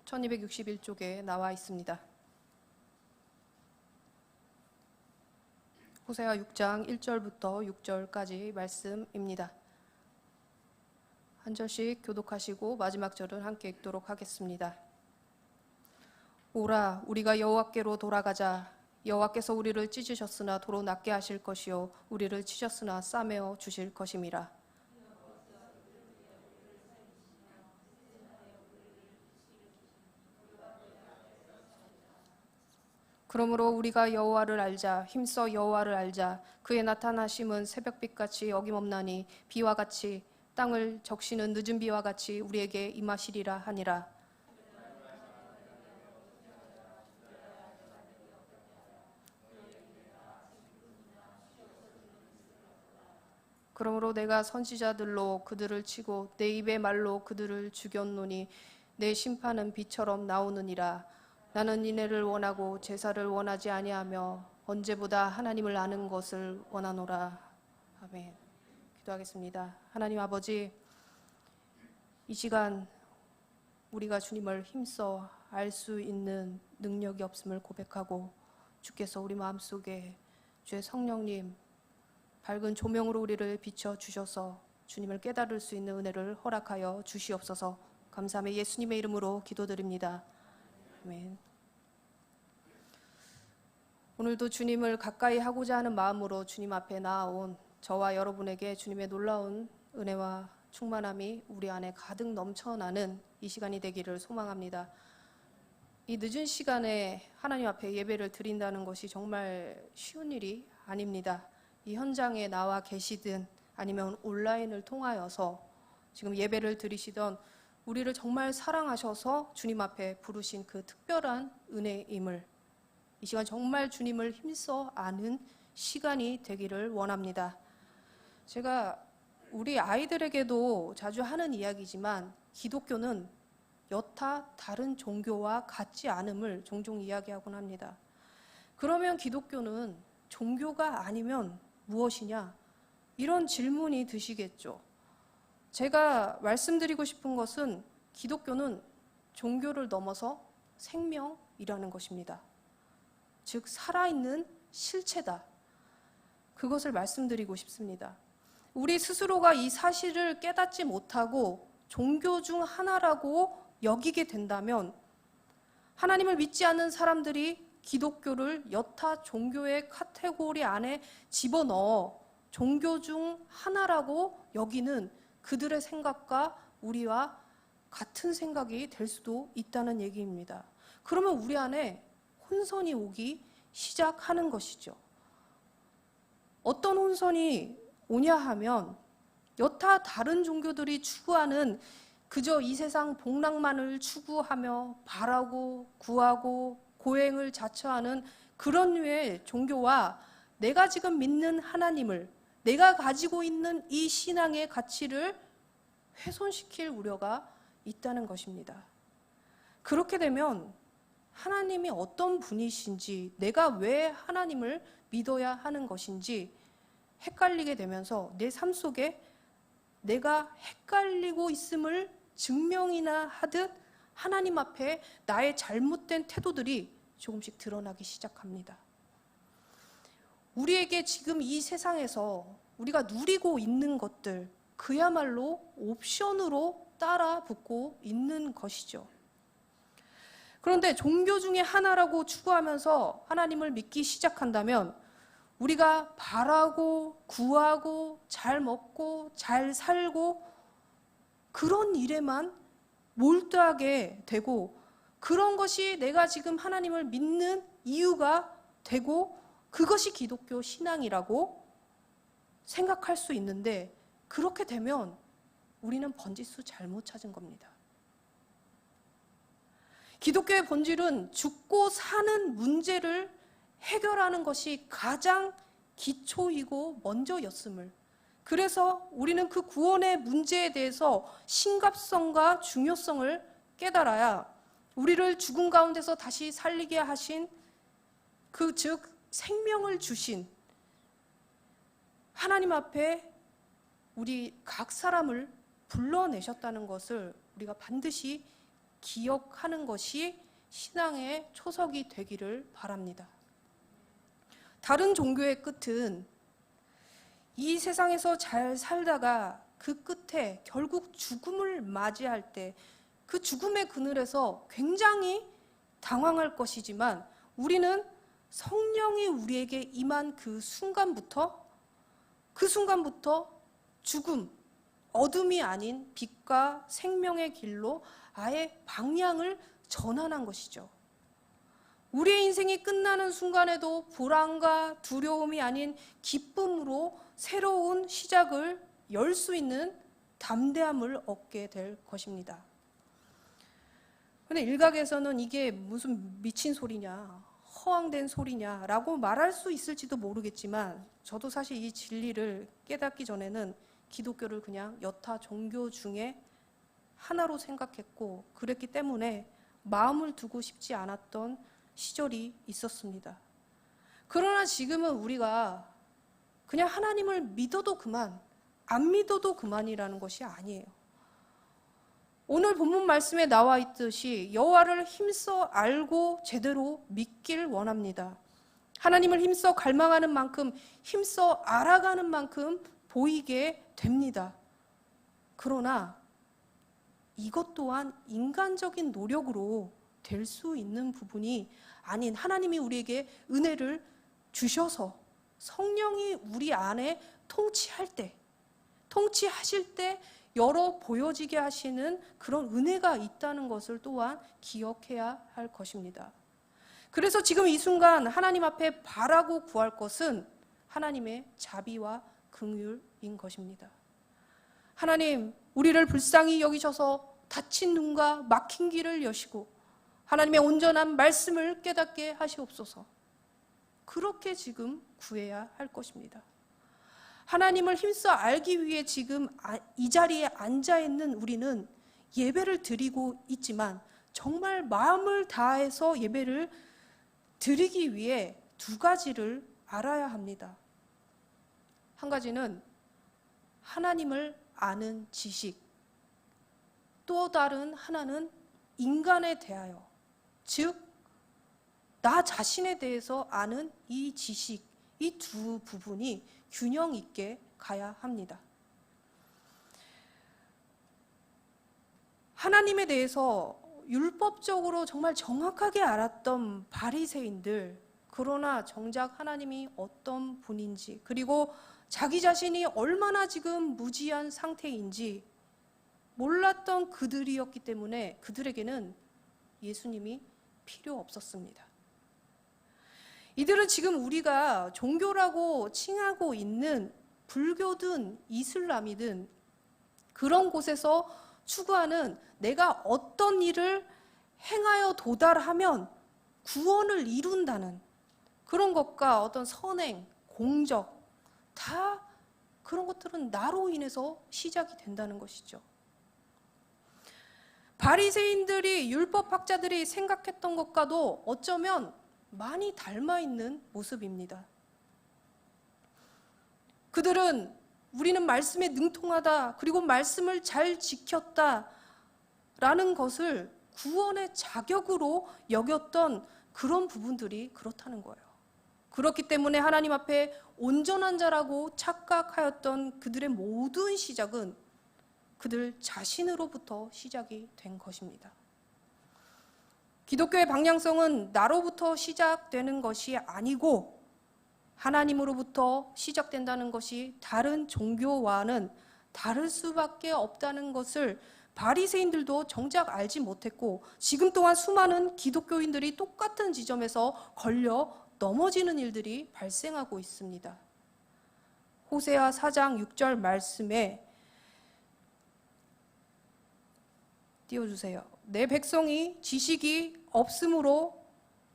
1261쪽에 나와 있습니다. 호세아 6장 1절부터 6절까지 말씀입니다. 한 절씩 교독하시고 마지막 절은 함께 읽도록 하겠습니다. 오라, 우리가 여호와께로 돌아가자. 여호와께서 우리를 찢으셨으나 도로 낫게 하실 것이요 우리를 치셨으나 싸매어 주실 것임이라. 그러므로 우리가 여호와를 알자. 힘써 여호와를 알자. 그의 나타나심은 새벽빛같이 어김없나니 비와 같이 땅을 적시는 늦은 비와 같이 우리에게 임하시리라 하니라. 그러므로 내가 선지자들로 그들을 치고 내 입의 말로 그들을 죽였노니 내 심판은 비처럼 나오느니라. 나는 인애를 원하고 제사를 원하지 아니하며 언제보다 하나님을 아는 것을 원하노라. 아멘. 기도하겠습니다. 하나님 아버지, 이 시간 우리가 주님을 힘써 알 수 있는 능력이 없음을 고백하고 주께서 우리 마음속에 주의 성령님 밝은 조명으로 우리를 비춰주셔서 주님을 깨달을 수 있는 은혜를 허락하여 주시옵소서. 감사하며 예수님의 이름으로 기도드립니다. 아멘. 오늘도 주님을 가까이 하고자 하는 마음으로 주님 앞에 나아온 저와 여러분에게 주님의 놀라운 은혜와 충만함이 우리 안에 가득 넘쳐나는 이 시간이 되기를 소망합니다. 이 늦은 시간에 하나님 앞에 예배를 드린다는 것이 정말 쉬운 일이 아닙니다. 이 현장에 나와 계시든 아니면 온라인을 통하여서 지금 예배를 드리시던 우리를 정말 사랑하셔서 주님 앞에 부르신 그 특별한 은혜임을 이 시간 정말 주님을 힘써 아는 시간이 되기를 원합니다. 제가 우리 아이들에게도 자주 하는 이야기지만 기독교는 여타 다른 종교와 같지 않음을 종종 이야기하곤 합니다. 그러면 기독교는 종교가 아니면 무엇이냐? 이런 질문이 드시겠죠. 제가 말씀드리고 싶은 것은 기독교는 종교를 넘어서 생명이라는 것입니다. 즉 살아있는 실체다. 그것을 말씀드리고 싶습니다. 우리 스스로가 이 사실을 깨닫지 못하고 종교 중 하나라고 여기게 된다면 하나님을 믿지 않는 사람들이 기독교를 여타 종교의 카테고리 안에 집어넣어 종교 중 하나라고 여기는 그들의 생각과 우리와 같은 생각이 될 수도 있다는 얘기입니다. 그러면 우리 안에 혼선이 오기 시작하는 것이죠. 어떤 혼선이 오냐 하면 여타 다른 종교들이 추구하는 그저 이 세상 복락만을 추구하며 바라고 구하고 고행을 자처하는 그런 류의 종교와 내가 지금 믿는 하나님을, 내가 가지고 있는 이 신앙의 가치를 훼손시킬 우려가 있다는 것입니다. 그렇게 되면 하나님이 어떤 분이신지, 내가 왜 하나님을 믿어야 하는 것인지 헷갈리게 되면서 내 삶 속에 내가 헷갈리고 있음을 증명이나 하듯 하나님 앞에 나의 잘못된 태도들이 조금씩 드러나기 시작합니다. 우리에게 지금 이 세상에서 우리가 누리고 있는 것들, 그야말로 옵션으로 따라 붙고 있는 것이죠. 그런데 종교 중에 하나라고 추구하면서 하나님을 믿기 시작한다면 우리가 바라고 구하고 잘 먹고 잘 살고 그런 일에만 몰두하게 되고 그런 것이 내가 지금 하나님을 믿는 이유가 되고 그것이 기독교 신앙이라고 생각할 수 있는데 그렇게 되면 우리는 번지수 잘못 찾은 겁니다. 기독교의 본질은 죽고 사는 문제를 해결하는 것이 가장 기초이고 먼저였음을, 그래서 우리는 그 구원의 문제에 대해서 심각성과 중요성을 깨달아야 우리를 죽음 가운데서 다시 살리게 하신 그 즉 생명을 주신 하나님 앞에 우리 각 사람을 불러내셨다는 것을 우리가 반드시 기억하는 것이 신앙의 초석이 되기를 바랍니다. 다른 종교의 끝은 이 세상에서 잘 살다가 그 끝에 결국 죽음을 맞이할 때 그 죽음의 그늘에서 굉장히 당황할 것이지만 우리는 성령이 우리에게 임한 그 순간부터 죽음, 어둠이 아닌 빛과 생명의 길로 아예 방향을 전환한 것이죠. 우리의 인생이 끝나는 순간에도 불안과 두려움이 아닌 기쁨으로 새로운 시작을 열 수 있는 담대함을 얻게 될 것입니다. 그런데 일각에서는 이게 무슨 미친 소리냐, 허황된 소리냐라고 말할 수 있을지도 모르겠지만 저도 사실 이 진리를 깨닫기 전에는 기독교를 그냥 여타 종교 중에 하나로 생각했고 그랬기 때문에 마음을 두고 싶지 않았던 시절이 있었습니다. 그러나 지금은 우리가 그냥 하나님을 믿어도 그만, 안 믿어도 그만이라는 것이 아니에요. 오늘 본문 말씀에 나와 있듯이 여호와를 힘써 알고 제대로 믿길 원합니다. 하나님을 힘써 갈망하는 만큼, 힘써 알아가는 만큼 보이게 됩니다. 그러나 이것 또한 인간적인 노력으로 될 수 있는 부분이 아닌 하나님이 우리에게 은혜를 주셔서 성령이 우리 안에 통치하실 때 열어 보여지게 하시는 그런 은혜가 있다는 것을 또한 기억해야 할 것입니다. 그래서 지금 이 순간 하나님 앞에 바라고 구할 것은 하나님의 자비와 긍휼인 것입니다. 하나님, 우리를 불쌍히 여기셔서 닫힌 눈과 막힌 길을 여시고 하나님의 온전한 말씀을 깨닫게 하시옵소서. 그렇게 지금 구해야 할 것입니다. 하나님을 힘써 알기 위해 지금 이 자리에 앉아 있는 우리는 예배를 드리고 있지만 정말 마음을 다해서 예배를 드리기 위해 두 가지를 알아야 합니다. 한 가지는 하나님을 아는 지식, 또 다른 하나는 인간에 대하여, 즉 나 자신에 대해서 아는 이 지식, 이 두 부분이 균형 있게 가야 합니다. 하나님에 대해서 율법적으로 정말 정확하게 알았던 바리새인들, 그러나 정작 하나님이 어떤 분인지, 그리고 자기 자신이 얼마나 지금 무지한 상태인지 몰랐던 그들이었기 때문에 그들에게는 예수님이 필요 없었습니다. 이들은 지금 우리가 종교라고 칭하고 있는 불교든 이슬람이든 그런 곳에서 추구하는 내가 어떤 일을 행하여 도달하면 구원을 이룬다는 그런 것과 어떤 선행, 공적, 다 그런 것들은 나로 인해서 시작이 된다는 것이죠. 바리새인들이, 율법학자들이 생각했던 것과도 어쩌면 많이 닮아 있는 모습입니다. 그들은 우리는 말씀에 능통하다, 그리고 말씀을 잘 지켰다 라는 것을 구원의 자격으로 여겼던 그런 부분들이 그렇다는 거예요. 그렇기 때문에 하나님 앞에 온전한 자라고 착각하였던 그들의 모든 시작은 그들 자신으로부터 시작이 된 것입니다. 기독교의 방향성은 나로부터 시작되는 것이 아니고 하나님으로부터 시작된다는 것이 다른 종교와는 다를 수밖에 없다는 것을 바리새인들도 정작 알지 못했고 지금 또한 수많은 기독교인들이 똑같은 지점에서 걸려 넘어지는 일들이 발생하고 있습니다. 호세아 4장 6절 말씀에 띄워주세요. 내 백성이 지식이 없으므로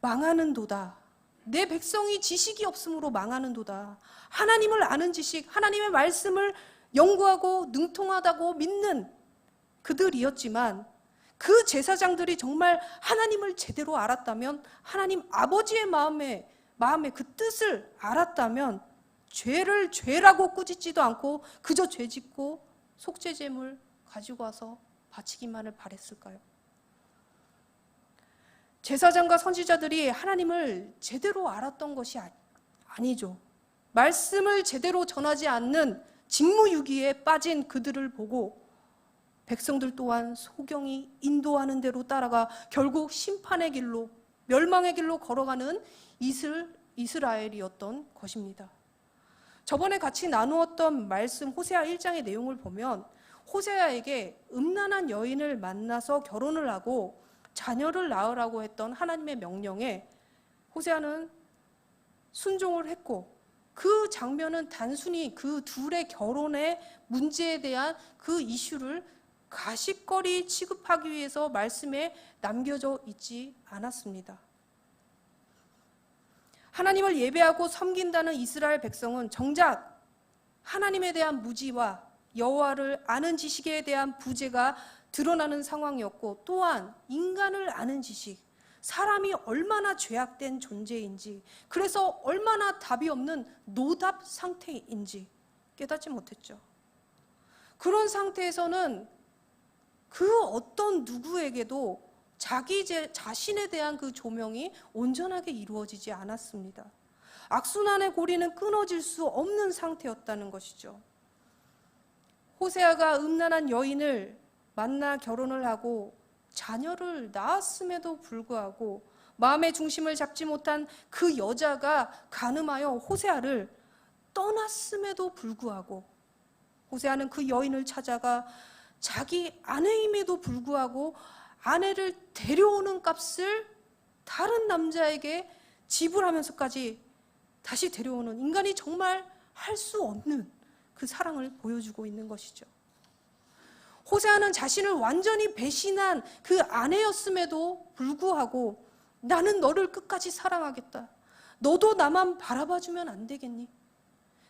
망하는도다. 내 백성이 지식이 없으므로 망하는도다. 하나님을 아는 지식, 하나님의 말씀을 연구하고 능통하다고 믿는 그들이었지만 그 제사장들이 정말 하나님을 제대로 알았다면, 하나님 아버지의 마음의 그 뜻을 알았다면 죄를 죄라고 꾸짖지도 않고 그저 죄짓고 속죄제물 가지고 와서 바치기만을 바랬을까요? 제사장과 선지자들이 하나님을 제대로 알았던 것이 아니죠. 말씀을 제대로 전하지 않는 직무유기에 빠진 그들을 보고 백성들 또한 소경이 인도하는 대로 따라가 결국 심판의 길로, 멸망의 길로 걸어가는 이스라엘이었던 것입니다. 저번에 같이 나누었던 말씀 호세아 1장의 내용을 보면 호세아에게 음란한 여인을 만나서 결혼을 하고 자녀를 낳으라고 했던 하나님의 명령에 호세아는 순종을 했고, 그 장면은 단순히 그 둘의 결혼의 문제에 대한 그 이슈를 가십거리 취급하기 위해서 말씀에 남겨져 있지 않았습니다. 하나님을 예배하고 섬긴다는 이스라엘 백성은 정작 하나님에 대한 무지와 여호와를 아는 지식에 대한 부재가 드러나는 상황이었고, 또한 인간을 아는 지식, 사람이 얼마나 죄악된 존재인지, 그래서 얼마나 답이 없는 노답 상태인지 깨닫지 못했죠. 그런 상태에서는 그 어떤 누구에게도 자기 자신에 대한 그 조명이 온전하게 이루어지지 않았습니다. 악순환의 고리는 끊어질 수 없는 상태였다는 것이죠. 호세아가 음란한 여인을 만나 결혼을 하고 자녀를 낳았음에도 불구하고 마음의 중심을 잡지 못한 그 여자가 간음하여 호세아를 떠났음에도 불구하고 호세아는 그 여인을 찾아가 자기 아내임에도 불구하고 아내를 데려오는 값을 다른 남자에게 지불하면서까지 다시 데려오는, 인간이 정말 할 수 없는 그 사랑을 보여주고 있는 것이죠. 호세아는 자신을 완전히 배신한 그 아내였음에도 불구하고 나는 너를 끝까지 사랑하겠다. 너도 나만 바라봐주면 안 되겠니?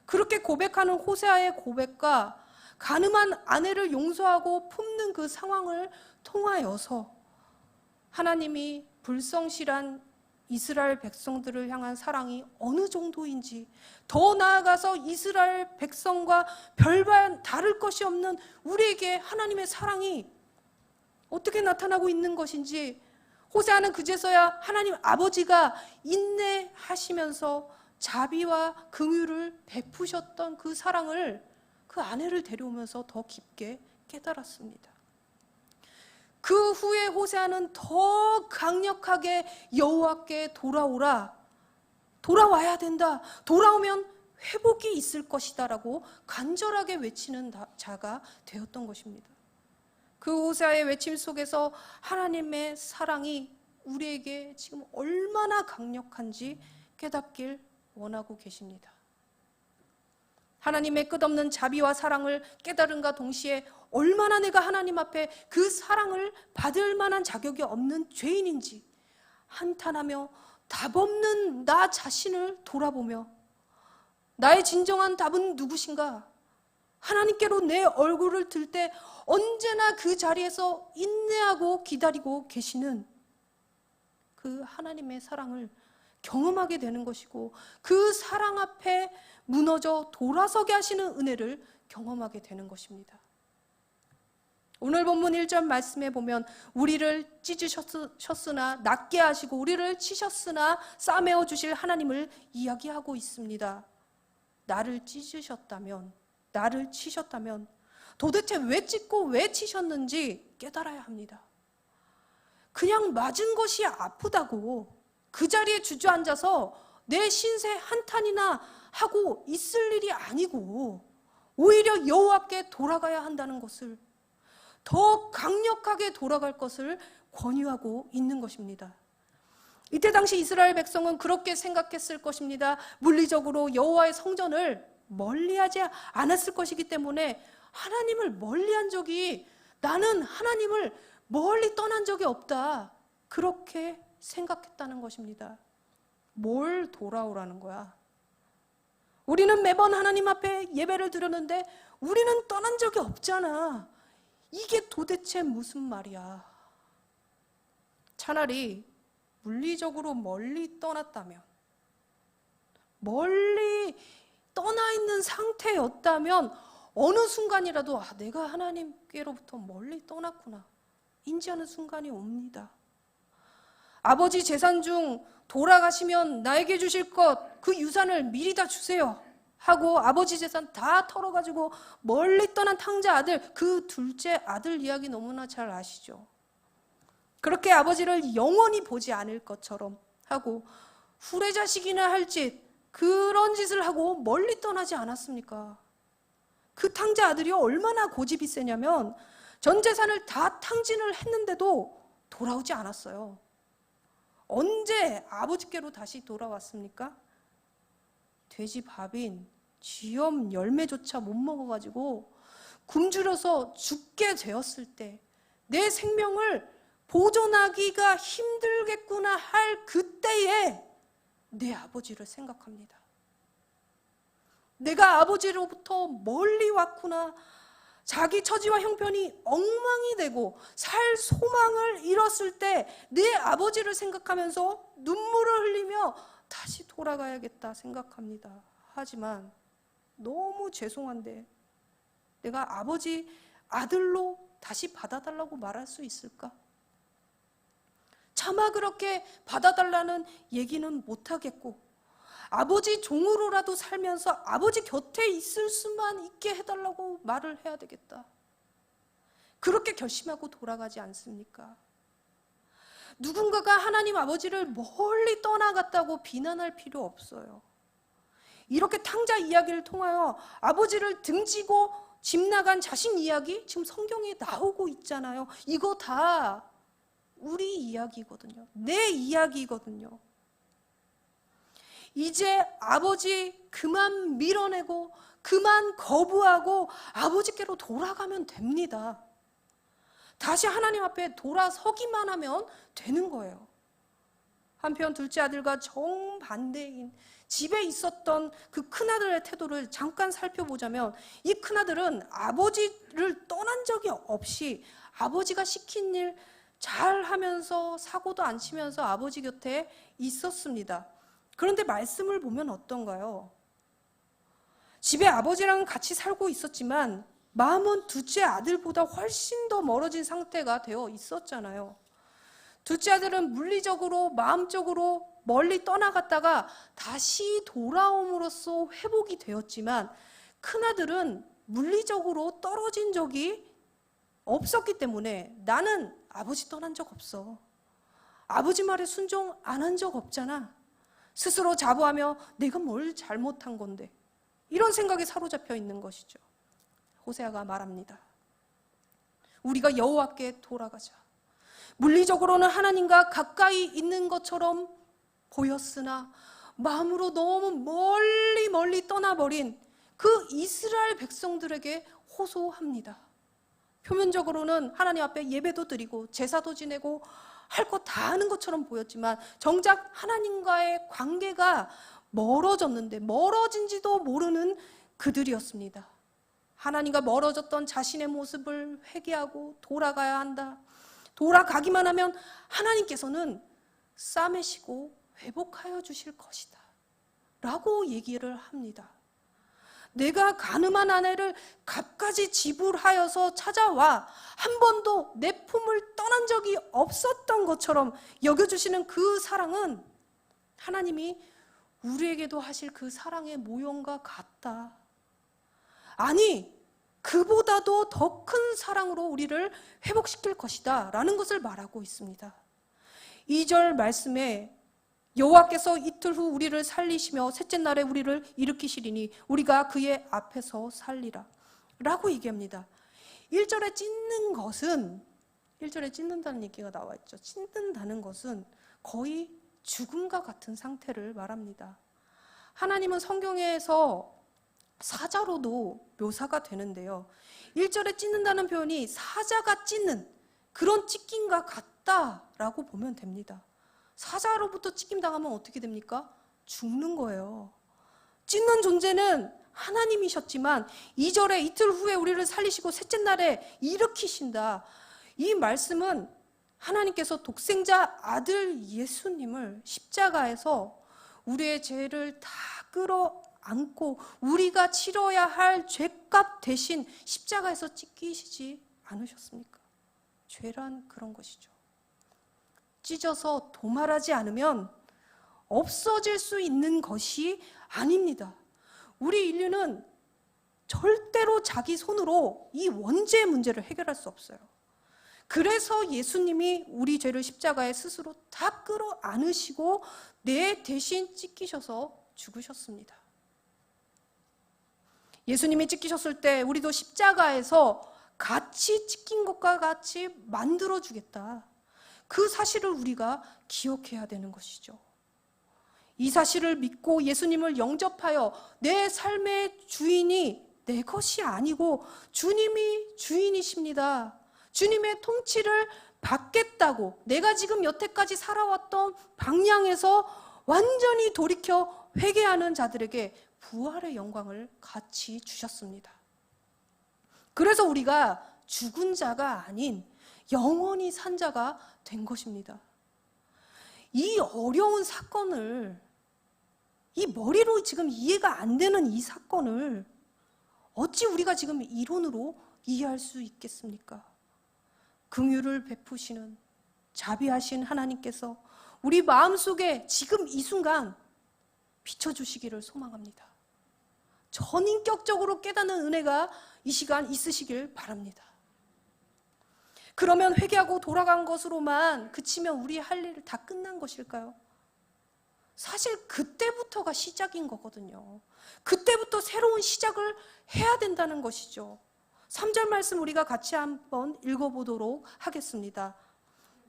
그렇게 고백하는 호세아의 고백과 간음한 아내를 용서하고 품는 그 상황을 통하여서 하나님이 불성실한 이스라엘 백성들을 향한 사랑이 어느 정도인지, 더 나아가서 이스라엘 백성과 별반 다를 것이 없는 우리에게 하나님의 사랑이 어떻게 나타나고 있는 것인지, 호세아는 그제서야 하나님 아버지가 인내하시면서 자비와 긍휼을 베푸셨던 그 사랑을 그 아내를 데려오면서 더 깊게 깨달았습니다. 그 후에 호세아는 더 강력하게 여호와께 돌아와야 된다, 돌아오면 회복이 있을 것이다 라고 간절하게 외치는 자가 되었던 것입니다. 그 호세아의 외침 속에서 하나님의 사랑이 우리에게 지금 얼마나 강력한지 깨닫길 원하고 계십니다. 하나님의 끝없는 자비와 사랑을 깨달음과 동시에 얼마나 내가 하나님 앞에 그 사랑을 받을 만한 자격이 없는 죄인인지 한탄하며 답 없는 나 자신을 돌아보며 나의 진정한 답은 누구신가? 하나님께로 내 얼굴을 들 때 언제나 그 자리에서 인내하고 기다리고 계시는 그 하나님의 사랑을 경험하게 되는 것이고, 그 사랑 앞에 무너져 돌아서게 하시는 은혜를 경험하게 되는 것입니다. 오늘 본문 1절 말씀에 보면 우리를 찢으셨으나 낫게 하시고 우리를 치셨으나 싸매어 주실 하나님을 이야기하고 있습니다. 나를 찢으셨다면, 나를 치셨다면 도대체 왜 찢고 왜 치셨는지 깨달아야 합니다. 그냥 맞은 것이 아프다고 그 자리에 주저앉아서 내 신세 한탄이나 하고 있을 일이 아니고, 오히려 여호와께 돌아가야 한다는 것을, 더 강력하게 돌아갈 것을 권유하고 있는 것입니다. 이때 당시 이스라엘 백성은 그렇게 생각했을 것입니다. 물리적으로 여호와의 성전을 멀리하지 않았을 것이기 때문에 하나님을 멀리한 적이, 나는 하나님을 멀리 떠난 적이 없다, 그렇게 생각했다는 것입니다. 뭘 돌아오라는 거야? 우리는 매번 하나님 앞에 예배를 드렸는데 우리는 떠난 적이 없잖아. 이게 도대체 무슨 말이야? 차라리 물리적으로 멀리 떠났다면, 멀리 떠나 있는 상태였다면 어느 순간이라도 내가 하나님께로부터 멀리 떠났구나 인지하는 순간이 옵니다. 아버지 재산 중 돌아가시면 나에게 주실 것, 그 유산을 미리 다 주세요 하고 아버지 재산 다 털어가지고 멀리 떠난 탕자 아들, 그 둘째 아들 이야기 너무나 잘 아시죠? 그렇게 아버지를 영원히 보지 않을 것처럼 하고 후레자식이나 할 짓, 그런 짓을 하고 멀리 떠나지 않았습니까? 그 탕자 아들이 얼마나 고집이 세냐면 전 재산을 다 탕진을 했는데도 돌아오지 않았어요. 언제 아버지께로 다시 돌아왔습니까? 돼지 밥인 쥐염 열매조차 못 먹어가지고 굶주려서 죽게 되었을 때 내 생명을 보존하기가 힘들겠구나 할 그때에 내 아버지를 생각합니다. 내가 아버지로부터 멀리 왔구나. 자기 처지와 형편이 엉망이 되고 살 소망을 잃었을 때 내 아버지를 생각하면서 눈물을 흘리며 다시 돌아가야겠다 생각합니다. 하지만 너무 죄송한데 내가 아버지 아들로 다시 받아달라고 말할 수 있을까? 차마 그렇게 받아달라는 얘기는 못하겠고 아버지 종으로라도 살면서 아버지 곁에 있을 수만 있게 해달라고 말을 해야 되겠다. 그렇게 결심하고 돌아가지 않습니까? 누군가가 하나님 아버지를 멀리 떠나갔다고 비난할 필요 없어요. 이렇게 탕자 이야기를 통하여 아버지를 등지고 집 나간 자신 이야기 지금 성경에 나오고 있잖아요. 이거 다 우리 이야기거든요. 내 이야기거든요. 이제 아버지 그만 밀어내고 그만 거부하고 아버지께로 돌아가면 됩니다. 다시 하나님 앞에 돌아서기만 하면 되는 거예요. 한편 둘째 아들과 정반대인 집에 있었던 그 큰아들의 태도를 잠깐 살펴보자면 이 큰아들은 아버지를 떠난 적이 없이 아버지가 시킨 일 잘하면서 사고도 안 치면서 아버지 곁에 있었습니다. 그런데 말씀을 보면 어떤가요? 집에 아버지랑 같이 살고 있었지만 마음은 둘째 아들보다 훨씬 더 멀어진 상태가 되어 있었잖아요. 둘째 아들은 물리적으로 마음적으로 멀리 떠나갔다가 다시 돌아옴으로써 회복이 되었지만 큰아들은 물리적으로 떨어진 적이 없었기 때문에 나는 아버지 떠난 적 없어. 아버지 말에 순종 안 한 적 없잖아. 스스로 자부하며 내가 뭘 잘못한 건데 이런 생각에 사로잡혀 있는 것이죠. 호세아가 말합니다. 우리가 여호와께 돌아가자. 물리적으로는 하나님과 가까이 있는 것처럼 보였으나 마음으로 너무 멀리 떠나버린 그 이스라엘 백성들에게 호소합니다. 표면적으로는 하나님 앞에 예배도 드리고 제사도 지내고 할 것 다 하는 것처럼 보였지만 정작 하나님과의 관계가 멀어졌는데 멀어진지도 모르는 그들이었습니다. 하나님과 멀어졌던 자신의 모습을 회개하고 돌아가야 한다. 돌아가기만 하면 하나님께서는 싸매시고 회복하여 주실 것이다 라고 얘기를 합니다. 내가 가늠한 아내를 값까지 지불하여서 찾아와 한 번도 내 품을 떠난 적이 없었던 것처럼 여겨주시는 그 사랑은 하나님이 우리에게도 하실 그 사랑의 모형과 같다. 아니, 그보다도 더 큰 사랑으로 우리를 회복시킬 것이다 라는 것을 말하고 있습니다. 2절 말씀에 여호와께서 이틀 후 우리를 살리시며 셋째 날에 우리를 일으키시리니 우리가 그의 앞에서 살리라 라고 얘기합니다. 1절에 찢는 것은 1절에 찢는다는 얘기가 나와 있죠. 찢는다는 것은 거의 죽음과 같은 상태를 말합니다. 하나님은 성경에서 사자로도 묘사가 되는데요. 1절에 찢는다는 표현이 사자가 찢는 그런 찢김과 같다라고 보면 됩니다. 사자로부터 찢김 당하면 어떻게 됩니까? 죽는 거예요. 찢는 존재는 하나님이셨지만 2절에 이틀 후에 우리를 살리시고 셋째 날에 일으키신다. 이 말씀은 하나님께서 독생자 아들 예수님을 십자가에서 우리의 죄를 다 끌어안고 우리가 치러야 할 죄값 대신 십자가에서 찢기시지 않으셨습니까? 죄란 그런 것이죠. 찢어서 도말하지 않으면 없어질 수 있는 것이 아닙니다. 우리 인류는 절대로 자기 손으로 이 원죄의 문제를 해결할 수 없어요. 그래서 예수님이 우리 죄를 십자가에 스스로 다 끌어 안으시고 내 대신 찢기셔서 죽으셨습니다. 예수님이 찢기셨을 때 우리도 십자가에서 같이 찢긴 것과 같이 만들어주겠다. 그 사실을 우리가 기억해야 되는 것이죠. 이 사실을 믿고 예수님을 영접하여 내 삶의 주인이 내 것이 아니고 주님이 주인이십니다. 주님의 통치를 받겠다고 내가 지금 여태까지 살아왔던 방향에서 완전히 돌이켜 회개하는 자들에게 부활의 영광을 같이 주셨습니다. 그래서 우리가 죽은 자가 아닌 영원히 산 자가 된 것입니다. 이 어려운 사건을, 이 머리로 지금 이해가 안 되는 이 사건을 어찌 우리가 지금 이론으로 이해할 수 있겠습니까? 긍휼을 베푸시는 자비하신 하나님께서 우리 마음속에 지금 이 순간 비춰주시기를 소망합니다. 전인격적으로 깨닫는 은혜가 이 시간 있으시길 바랍니다. 그러면 회개하고 돌아간 것으로만 그치면 우리 할 일 다 끝난 것일까요? 사실 그때부터가 시작인 거거든요. 그때부터 새로운 시작을 해야 된다는 것이죠. 3절 말씀 우리가 같이 한번 읽어보도록 하겠습니다.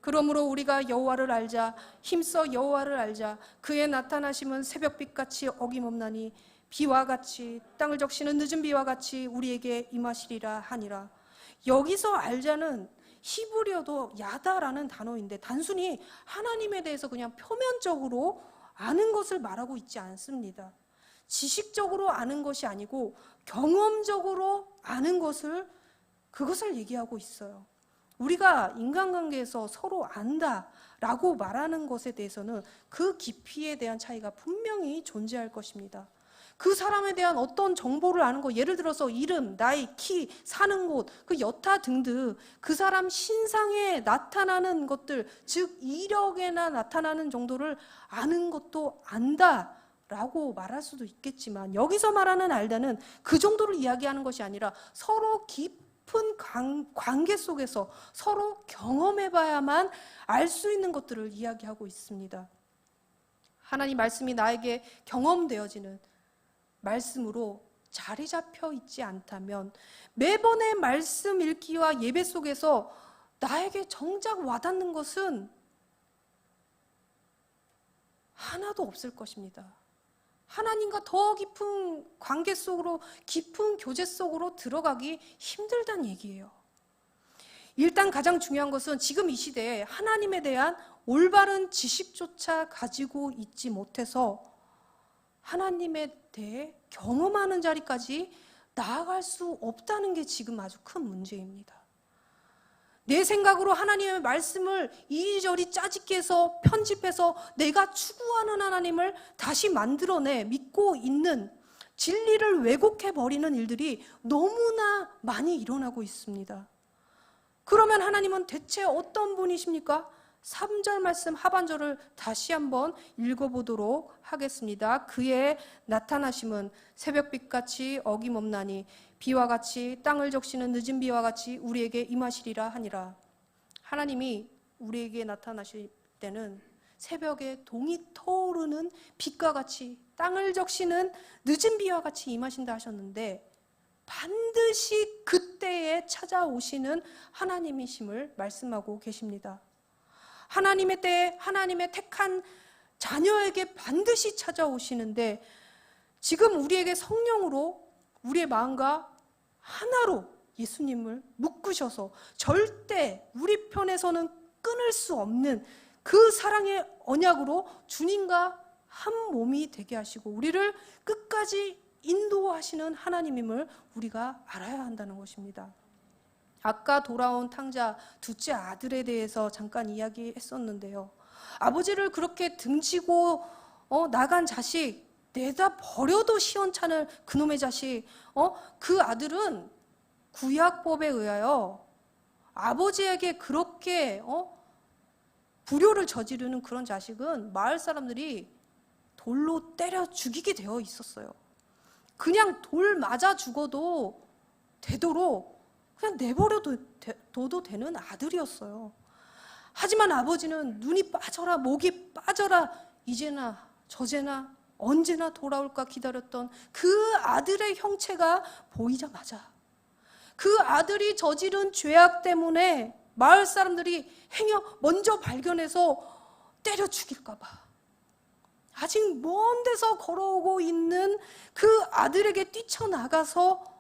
그러므로 우리가 여호와를 알자, 힘써 여호와를 알자. 그의 나타나심은 새벽빛같이 어김없나니 비와 같이 땅을 적시는 늦은 비와 같이 우리에게 임하시리라 하니라. 여기서 알자는 히브리어도 야다라는 단어인데 단순히 하나님에 대해서 그냥 표면적으로 아는 것을 말하고 있지 않습니다. 지식적으로 아는 것이 아니고 경험적으로 아는 것을, 그것을 얘기하고 있어요. 우리가 인간관계에서 서로 안다라고 말하는 것에 대해서는 그 깊이에 대한 차이가 분명히 존재할 것입니다. 그 사람에 대한 어떤 정보를 아는 것, 예를 들어서 이름, 나이, 키, 사는 곳, 그 여타 등등 그 사람 신상에 나타나는 것들, 즉 이력에나 나타나는 정도를 아는 것도 안다라고 말할 수도 있겠지만, 여기서 말하는 알다는 그 정도를 이야기하는 것이 아니라 서로 깊은 관계 속에서 서로 경험해봐야만 알 수 있는 것들을 이야기하고 있습니다. 하나님 말씀이 나에게 경험되어지는 말씀으로 자리 잡혀 있지 않다면 매번의 말씀 읽기와 예배 속에서 나에게 정작 와닿는 것은 하나도 없을 것입니다. 하나님과 더 깊은 관계 속으로, 깊은 교제 속으로 들어가기 힘들다는 얘기예요. 일단 가장 중요한 것은 지금 이 시대에 하나님에 대한 올바른 지식조차 가지고 있지 못해서 하나님에 대해 경험하는 자리까지 나아갈 수 없다는 게 지금 아주 큰 문제입니다. 내 생각으로 하나님의 말씀을 이리저리 짜집기해서 편집해서 내가 추구하는 하나님을 다시 만들어내 믿고 있는, 진리를 왜곡해버리는 일들이 너무나 많이 일어나고 있습니다. 그러면 하나님은 대체 어떤 분이십니까? 3절 말씀 하반절을 다시 한번 읽어보도록 하겠습니다. 그의 나타나심은 새벽빛같이 어김없나니 비와 같이 땅을 적시는 늦은 비와 같이 우리에게 임하시리라 하니라. 하나님이 우리에게 나타나실 때는 새벽에 동이 터오르는 빛과 같이 땅을 적시는 늦은 비와 같이 임하신다 하셨는데 반드시 그때에 찾아오시는 하나님이심을 말씀하고 계십니다. 하나님의 때에 하나님의 택한 자녀에게 반드시 찾아오시는데 지금 우리에게 성령으로 우리의 마음과 하나로 예수님을 묶으셔서 절대 우리 편에서는 끊을 수 없는 그 사랑의 언약으로 주님과 한 몸이 되게 하시고 우리를 끝까지 인도하시는 하나님임을 우리가 알아야 한다는 것입니다. 아까 돌아온 탕자 둘째 아들에 대해서 잠깐 이야기했었는데요. 아버지를 그렇게 등지고 나간 자식, 내다 버려도 시원찮을 그놈의 자식, 그 아들은 구약법에 의하여 아버지에게 그렇게 불효를 저지르는 그런 자식은 마을 사람들이 돌로 때려 죽이게 되어 있었어요. 그냥 돌 맞아 죽어도 되도록 그냥 내버려둬도 되는 아들이었어요. 하지만 아버지는 눈이 빠져라 목이 빠져라 이제나 저제나 언제나 돌아올까 기다렸던 그 아들의 형체가 보이자마자 그 아들이 저지른 죄악 때문에 마을 사람들이 먼저 발견해서 때려 죽일까 봐 아직 먼 데서 걸어오고 있는 그 아들에게 뛰쳐나가서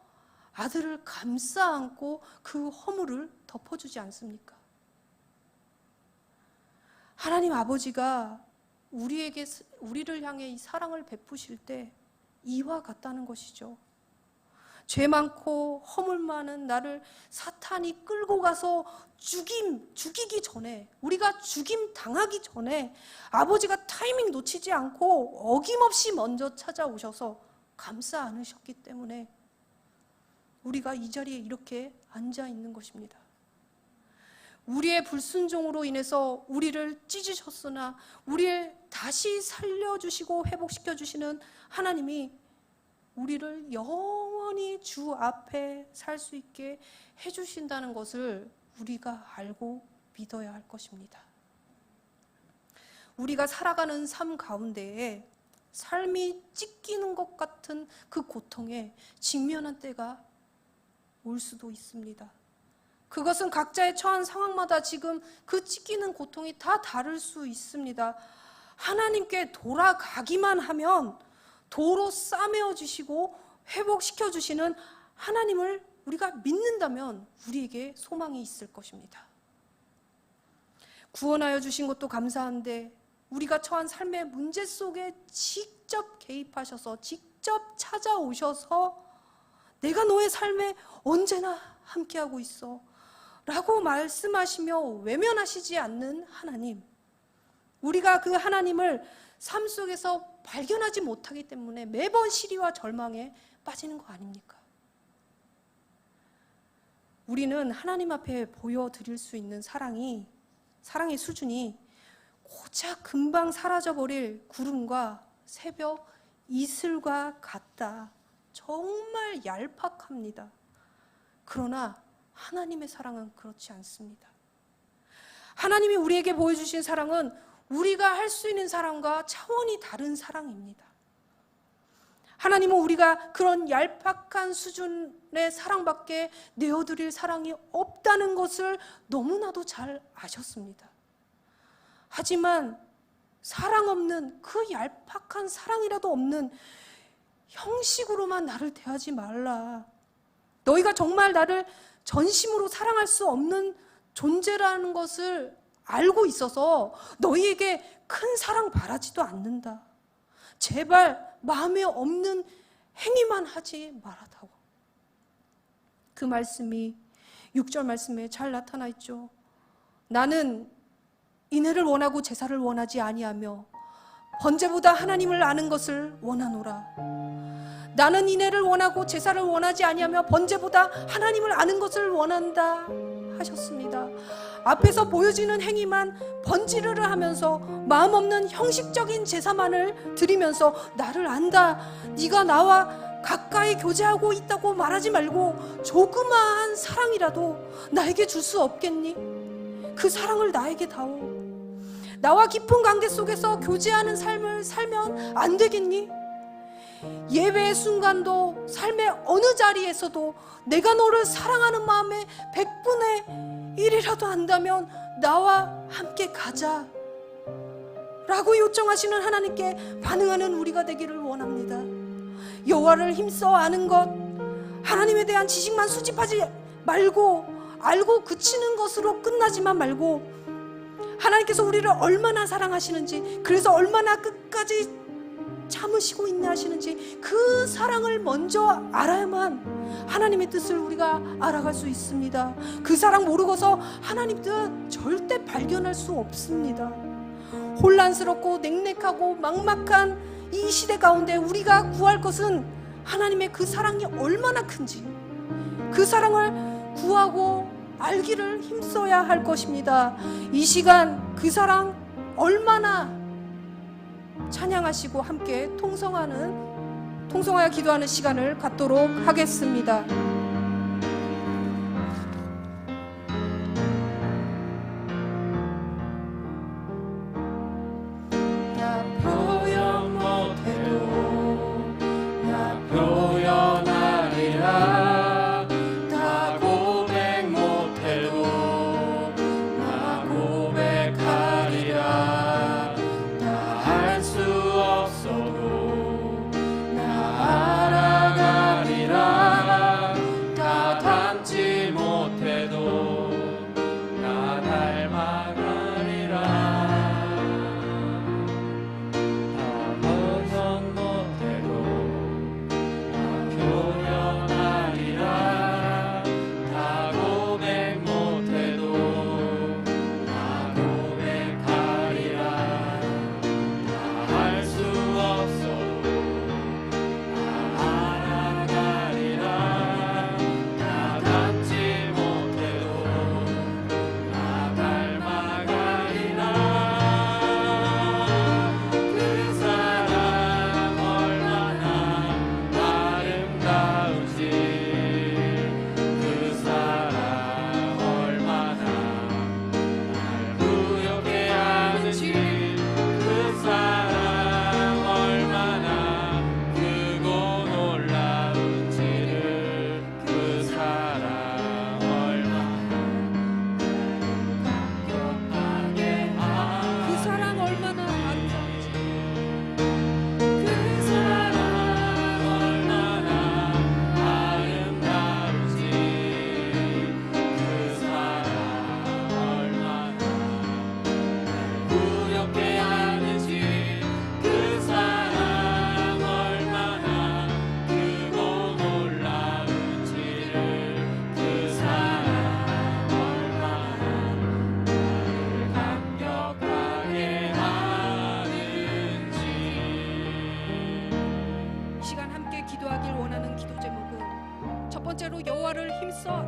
아들을 감싸 안고 그 허물을 덮어주지 않습니까? 하나님 아버지가 우리를 향해 이 사랑을 베푸실 때 이와 같다는 것이죠. 죄 많고 허물 많은 나를 사탄이 끌고 가서 죽이기 전에, 우리가 죽임 당하기 전에 아버지가 타이밍 놓치지 않고 어김없이 먼저 찾아오셔서 감싸 안으셨기 때문에 우리가 이 자리에 이렇게 앉아 있는 것입니다. 우리의 불순종으로 인해서 우리를 찢으셨으나 우리를 다시 살려주시고 회복시켜주시는 하나님이 우리를 영원히 주 앞에 살 수 있게 해주신다는 것을 우리가 알고 믿어야 할 것입니다. 우리가 살아가는 삶 가운데에 삶이 찢기는 것 같은 그 고통에 직면한 때가 올 수도 있습니다. 그것은 각자의 처한 상황마다 지금 그 찢기는 고통이 다 다를 수 있습니다. 하나님께 돌아가기만 하면 도로 싸매어 주시고 회복시켜 주시는 하나님을 우리가 믿는다면 우리에게 소망이 있을 것입니다. 구원하여 주신 것도 감사한데 우리가 처한 삶의 문제 속에 직접 개입하셔서 직접 찾아오셔서 내가 너의 삶에 언제나 함께하고 있어 라고 말씀하시며 외면하시지 않는 하나님, 우리가 그 하나님을 삶 속에서 발견하지 못하기 때문에 매번 시리와 절망에 빠지는 거 아닙니까? 우리는 하나님 앞에 보여드릴 수 있는 사랑의 수준이 고작 금방 사라져버릴 구름과 새벽 이슬과 같다. 정말 얄팍합니다. 그러나 하나님의 사랑은 그렇지 않습니다. 하나님이 우리에게 보여주신 사랑은 우리가 할 수 있는 사랑과 차원이 다른 사랑입니다. 하나님은 우리가 그런 얄팍한 수준의 사랑밖에 내어드릴 사랑이 없다는 것을 너무나도 잘 아셨습니다. 하지만 사랑 없는 그 얄팍한 사랑이라도 없는 형식으로만 나를 대하지 말라. 너희가 정말 나를 전심으로 사랑할 수 없는 존재라는 것을 알고 있어서 너희에게 큰 사랑 바라지도 않는다. 제발 마음에 없는 행위만 하지 말아다오. 그 말씀이 6절 말씀에 잘 나타나 있죠. 나는 인애를 원하고 제사를 원하지 아니하며 번제보다 하나님을 아는 것을 원하노라. 나는 인애를 원하고 제사를 원하지 아니하며 번제보다 하나님을 아는 것을 원한다 하셨습니다. 앞에서 보여지는 행위만 번지르르 하면서 마음 없는 형식적인 제사만을 드리면서 나를 안다, 네가 나와 가까이 교제하고 있다고 말하지 말고 조그마한 사랑이라도 나에게 줄 수 없겠니? 그 사랑을 나에게 다오. 나와 깊은 관계 속에서 교제하는 삶을 살면 안 되겠니? 예배의 순간도 삶의 어느 자리에서도 내가 너를 사랑하는 마음에 100분의 1이라도 안다면 나와 함께 가자 라고 요청하시는 하나님께 반응하는 우리가 되기를 원합니다. 여호와를 힘써 아는 것, 하나님에 대한 지식만 수집하지 말고 알고 그치는 것으로 끝나지만 말고 하나님께서 우리를 얼마나 사랑하시는지, 그래서 얼마나 끝까지 참으시고 인내하시는지 그 사랑을 먼저 알아야만 하나님의 뜻을 우리가 알아갈 수 있습니다. 그 사랑 모르고서 하나님 뜻 절대 발견할 수 없습니다. 혼란스럽고 냉랭하고 막막한 이 시대 가운데 우리가 구할 것은 하나님의 그 사랑이 얼마나 큰지, 그 사랑을 구하고 알기를 힘써야 할 것입니다. 이 시간 그 그 사랑 얼마나 찬양하시고 함께 통성하여 기도하는 시간을 갖도록 하겠습니다.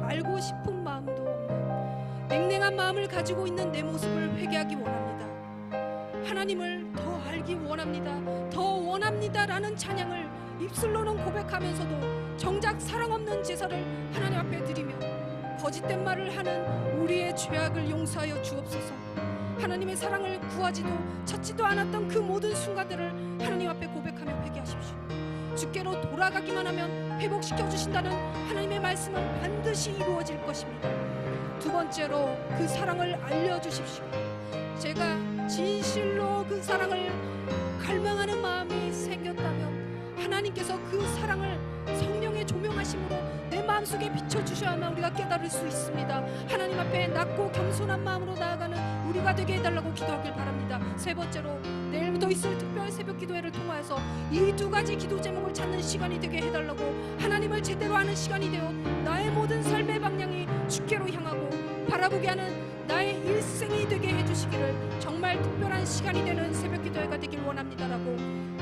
알고 싶은 마음도 없는 냉랭한 마음을 가지고 있는 내 모습을 회개하기 원합니다. 하나님을 더 알기 원합니다. 더 원합니다라는 찬양을 입술로는 고백하면서도 정작 사랑 없는 제사를 하나님 앞에 드리며 거짓된 말을 하는 우리의 죄악을 용서하여 주옵소서. 하나님의 사랑을 구하지도 찾지도 않았던 그 모든 순간들을 하나님 앞에 고백하며 회개하십시오. 주께로 돌아가기만 하면 회복시켜 주신다는 하나님의 말씀은 반드시 이루어질 것입니다. 두 번째로 그 사랑을 알려주십시오. 제가 진실로 그 사랑을 갈망하는 마음이 생겼다면 하나님께서 그 사랑을 성령의 조명하심으로 내 마음속에 비춰주셔야만 우리가 깨달을 수 있습니다. 하나님 앞에 낮고 겸손한 마음으로 나아가는 우리가 되게 해달라고 기도하길 바랍니다. 세 번째로 내일부터 있을 특별 새벽 기도회를 통하여서 이 두 가지 기도 제목을 찾는 시간이 되게 해달라고, 하나님을 제대로 아는 시간이 되어 나의 모든 삶의 방향이 주께로 향하고 바라보게 하는 나의 일생이 되게 해주시기를 정말 특별한 시간이 되는 새벽 기도회가 되길 원합니다라고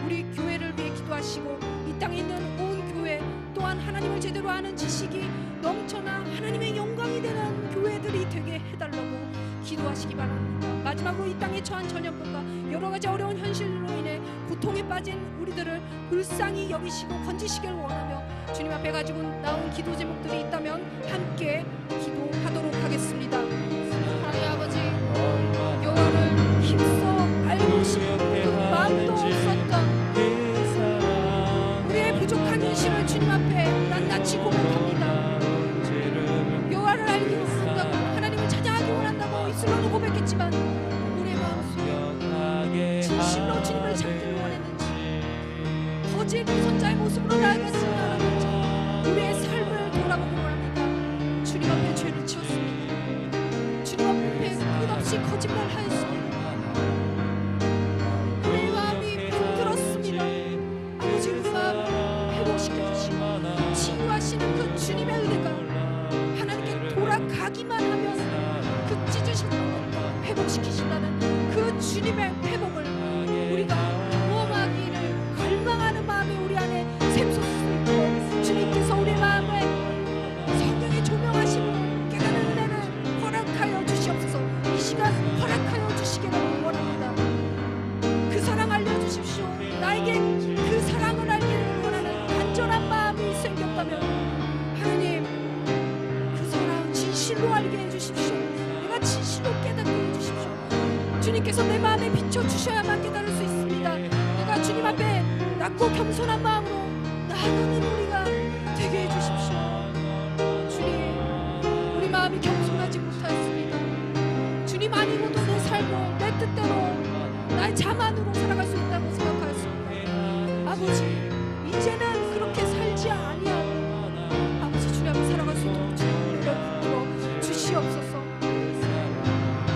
우리 교회를 위해 기도하시고 이 땅에 있는 온 교회 또한 하나님을 제대로 아는 지식이 넘쳐나 하나님의 영광이 되는 교회들이 되게 해달라고 기도하시기 바랍니다. 마지막으로 이 땅에 처한 전염병과 여러 가지 어려운 현실로 인해 고통에 빠진 우리들을 불쌍히 여기시고 건지시길 원하며 주님 앞에 가지고 나온 기도 제목들이 있다면 함께 기도하도록 하겠습니다. 하나님 아버지, 여호와를 힘써 알고 싶은 그 마음도 없었던 우리의 부족한 현실을 주님 앞에 낱낱이 고백합니다. 여호와를 알기 원한다고, 하나님을 찬양하기 원한다고 입술로는 고백했지만 우리의 마음속에 진실로 주님을 찾기를 원했는지, 거짓 선자의 모습으로 나아갔으면 하는지 우리의 삶을 돌아보기 원합니다. 주님 앞에 죄를 지었습니다. 주님 앞에 끝없이 거짓말하였습니다. 우리의 마음이 힘들었습니다. 아버지, 우리 마음을 회복시켜주시고 치유하시는 그 주님의 은혜가 하나님께 돌아가기만 하면 그 찢으셨던 것 회복시키신다는 그 주님의 회복을 우리가 경험하기를 갈망하는 마음이 우리 안에 샘솟을 수 있고, 주님께서 우리 마음에 성령의 조명하심으로 깨닫는 은혜를 허락하여 주시옵소서. 이 시간 허락하여 주시기를 주님께서 내 마음에 비춰주셔야만 깨달을 수 있습니다. 내가 주님 앞에 낮고 겸손한 마음으로 나아가는 우리가 되게 해주십시오. 주님, 우리 마음이 겸손하지 못하였습니다. 주님 아니고도 내 삶을 내 뜻대로 나의 자만으로 살아갈 수 있다고 생각하였습니다. 아버지, 이제는 그렇게 살지 아니하고 아버지 주님 앞에 살아갈 수 있도록 주님을 붙들어 주시옵소서.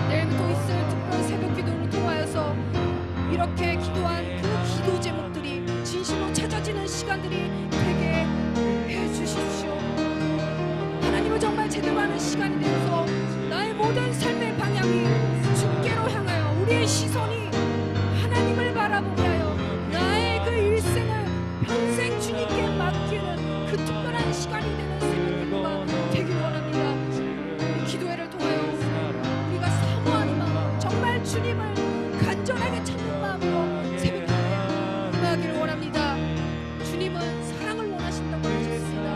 내일부터 있을 특별 새벽 기도를 통하여서 이렇게 기도한 그 기도 제목들이 진실로 찾아지는 시간들이 되게 해주십시오. 하나님을 정말 제대로 하는 시간이 되어서 나의 모든 삶의 방향이 주께로 향하여 우리의 시선이 하나님을 바라보게 하여 나의 그 일생을 평생 주님께 맡기는 그 특별한 시간이 되는 새벽 기도가 되길 원합니다. 이 기도회를 통하여 우리가 사모하는 마음, 정말 주님을 간절하게 찾는 마음으로 새벽 기도에 임하기를 원합니다. 주님은 사랑을 원하신다고 하셨습니다.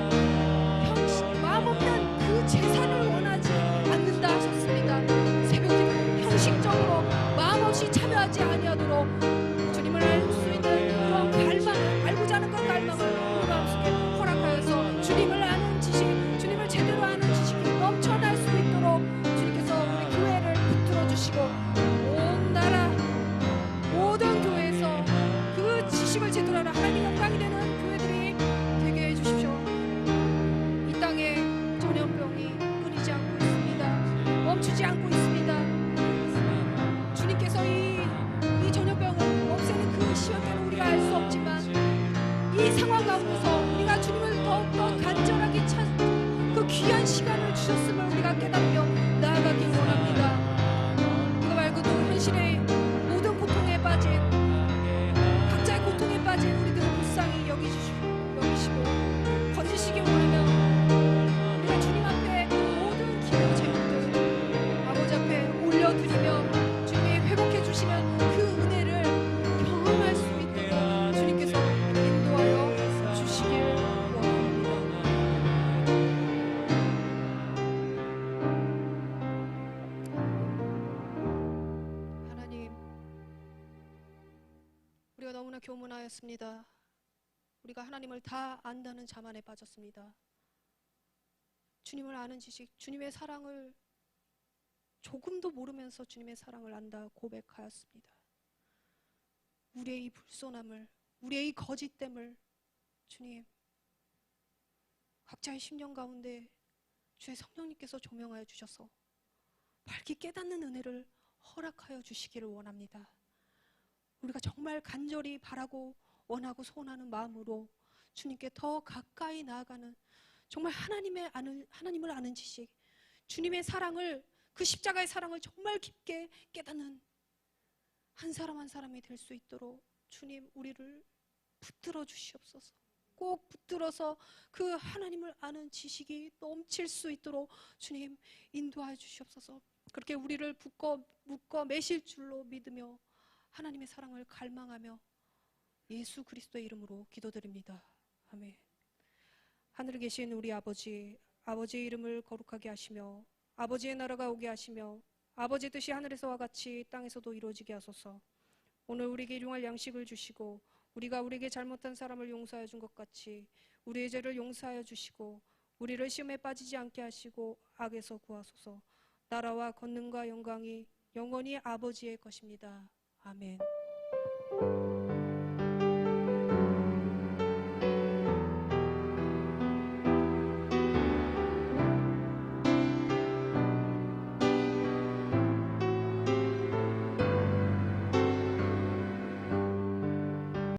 마음 없는 그 제사를 원하지 않는다 하셨습니다. 새벽 기도는 형식적으로 마음 없이 참여하지 아니하도록 주님을 알 수 있는 그런 갈망, 알고자 하는 그 갈망을 우리 마음속에 허락하여서 주님을 아는 지식, 주님을 제대로 아는 지식이 넘쳐날 수 있도록 주님께서 우리 교회를 붙들어 주시고 온 나라 모든 교회에서 그 지식을 제대로 하는 하나님 영광이 되는 교회들이 되게 해주십시오. 이 땅에 전염병이 끊이지 않고 있습니다. 멈추지 않고 있습니다. 주님께서 이 전염병을 없애는 그 시간대는 우리가 알 수 없지만 이 상황 가운데서 우리가 주님을 더욱더 간절하게 찾는 그 귀한 시간을 주셨음을 우리가 깨닫며 나아가기 원합니다. 그거 말고도 현실의 모든 고통에 빠진 각자의 고통에 빠진 우리들을 불쌍히 여기시고 건지시기 원하며 우리가 주님 앞에 모든 기도 제목들 아버지 앞에 올려드리며 주님이 회복해 주시는 그 은혜를 경험할 수 있도록 주님께서 인도하여 주시길 원합니다. 하나님, 우리가 너무나 교문하였습니다. 우리가 하나님을 다 안다는 자만에 빠졌습니다. 주님을 아는 지식, 주님의 사랑을 조금도 모르면서 주님의 사랑을 안다 고백하였습니다. 우리의 이 불손함을, 우리의 이 거짓됨을 주님, 각자의 심령 가운데 주의 성령님께서 조명하여 주셔서 밝게 깨닫는 은혜를 허락하여 주시기를 원합니다. 우리가 정말 간절히 바라고 원하고 소원하는 마음으로 주님께 더 가까이 나아가는 정말 하나님을 아는 지식, 주님의 사랑을, 그 십자가의 사랑을 정말 깊게 깨닫는 한 사람 한 사람이 될 수 있도록 주님 우리를 붙들어 주시옵소서. 꼭 붙들어서 그 하나님을 아는 지식이 넘칠 수 있도록 주님 인도하여 주시옵소서. 그렇게 우리를 묶어 매실 줄로 믿으며 하나님의 사랑을 갈망하며 예수 그리스도의 이름으로 기도드립니다. 아멘. 하늘에 계신 우리 아버지, 아버지의 이름을 거룩하게 하시며 아버지의 나라가 오게 하시며 아버지의 뜻이 하늘에서와 같이 땅에서도 이루어지게 하소서. 오늘 우리에게 일용할 양식을 주시고 우리가 우리에게 잘못한 사람을 용서하여 준 것 같이 우리의 죄를 용서하여 주시고 우리를 시험에 빠지지 않게 하시고 악에서 구하소서. 나라와 권능과 영광이 영원히 아버지의 것입니다. 아멘.